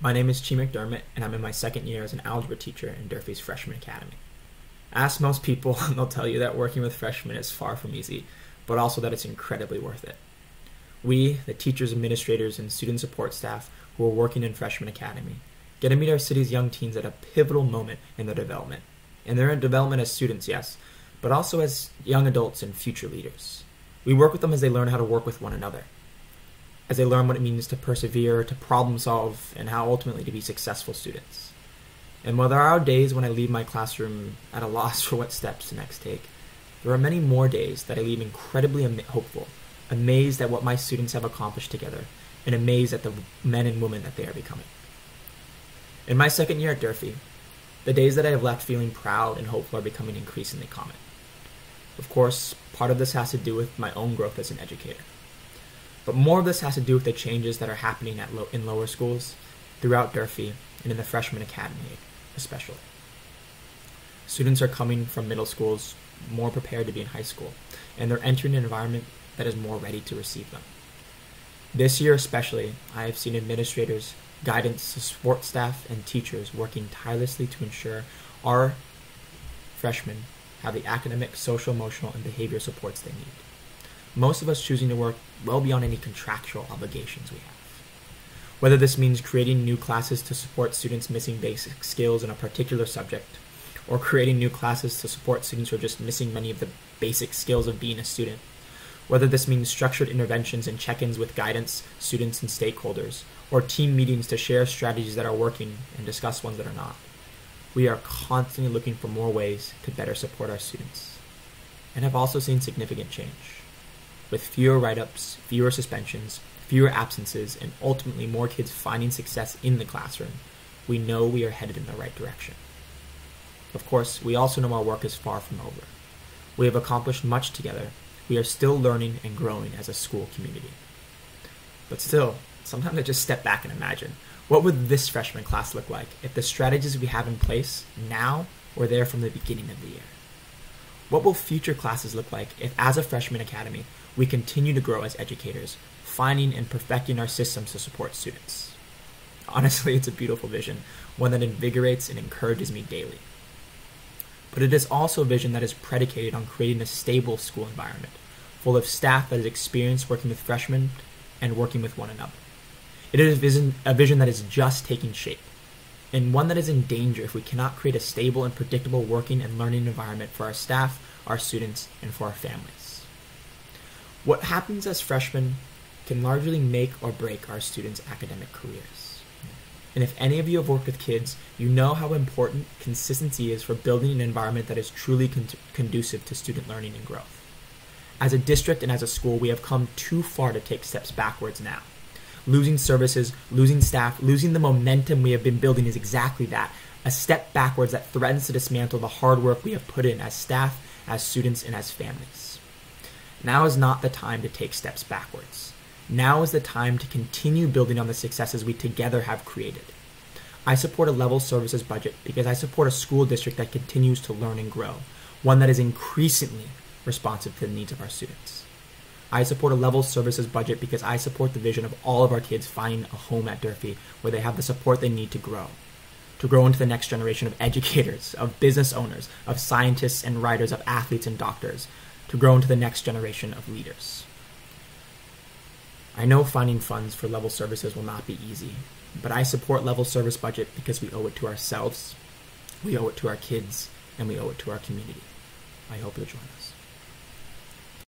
My name is Chih McDermott, and I'm in my second year as an algebra teacher in Durfee's Freshman Academy. Ask most people, and they'll tell you that working with freshmen is far from easy, but also that it's incredibly worth it. We, the teachers, administrators, and student support staff who are working in Freshman Academy, get to meet our city's young teens at a pivotal moment in their development. And they're in development as students, yes, but also as young adults and future leaders. We work with them as they learn how to work with one another, as they learn what it means to persevere, to problem solve, and how ultimately to be successful students. And while there are days when I leave my classroom at a loss for what steps to next take, there are many more days that I leave incredibly hopeful, amazed at what my students have accomplished together, and amazed at the men and women that they are becoming. In my second year at Durfee, the days that I have left feeling proud and hopeful are becoming increasingly common. Of course, part of this has to do with my own growth as an educator. But more of this has to do with the changes that are happening in lower schools, throughout Durfee, and in the Freshman Academy especially. Students are coming from middle schools more prepared to be in high school, and they're entering an environment that is more ready to receive them. This year especially, I have seen administrators, guidance, support staff, and teachers working tirelessly to ensure our freshmen have the academic, social, emotional, and behavior supports they need. Most of us choosing to work well beyond any contractual obligations we have. Whether this means creating new classes to support students missing basic skills in a particular subject, or creating new classes to support students who are just missing many of the basic skills of being a student. Whether this means structured interventions and check-ins with guidance, students, and stakeholders, or team meetings to share strategies that are working and discuss ones that are not. We are constantly looking for more ways to better support our students, and have also seen significant change. With fewer write-ups, fewer suspensions, fewer absences, and ultimately more kids finding success in the classroom, we know we are headed in the right direction. Of course, we also know our work is far from over. We have accomplished much together. We are still learning and growing as a school community. But still, sometimes I just step back and imagine, what would this freshman class look like if the strategies we have in place now were there from the beginning of the year? What will future classes look like if, as a freshman academy, we continue to grow as educators, finding and perfecting our systems to support students? Honestly, it's a beautiful vision, one that invigorates and encourages me daily. But it is also a vision that is predicated on creating a stable school environment, full of staff that is experienced working with freshmen and working with one another. It is a vision that is just taking shape, and one that is in danger if we cannot create a stable and predictable working and learning environment for our staff, our students, and for our families. What happens as freshmen can largely make or break our students' academic careers. And if any of you have worked with kids, you know how important consistency is for building an environment that is truly conducive to student learning and growth. As a district and as a school, we have come too far to take steps backwards now. Losing services, losing staff, losing the momentum we have been building is exactly that, a step backwards that threatens to dismantle the hard work we have put in as staff, as students, and as families. Now is not the time to take steps backwards. Now is the time to continue building on the successes we together have created. I support a level services budget because I support a school district that continues to learn and grow, one that is increasingly responsive to the needs of our students. I support a level services budget because I support the vision of all of our kids finding a home at Durfee where they have the support they need to grow into the next generation of educators, of business owners, of scientists and writers, of athletes and doctors, to grow into the next generation of leaders. I know finding funds for level services will not be easy, but I support level service budget because we owe it to ourselves, we owe it to our kids, and we owe it to our community. I hope you'll join us.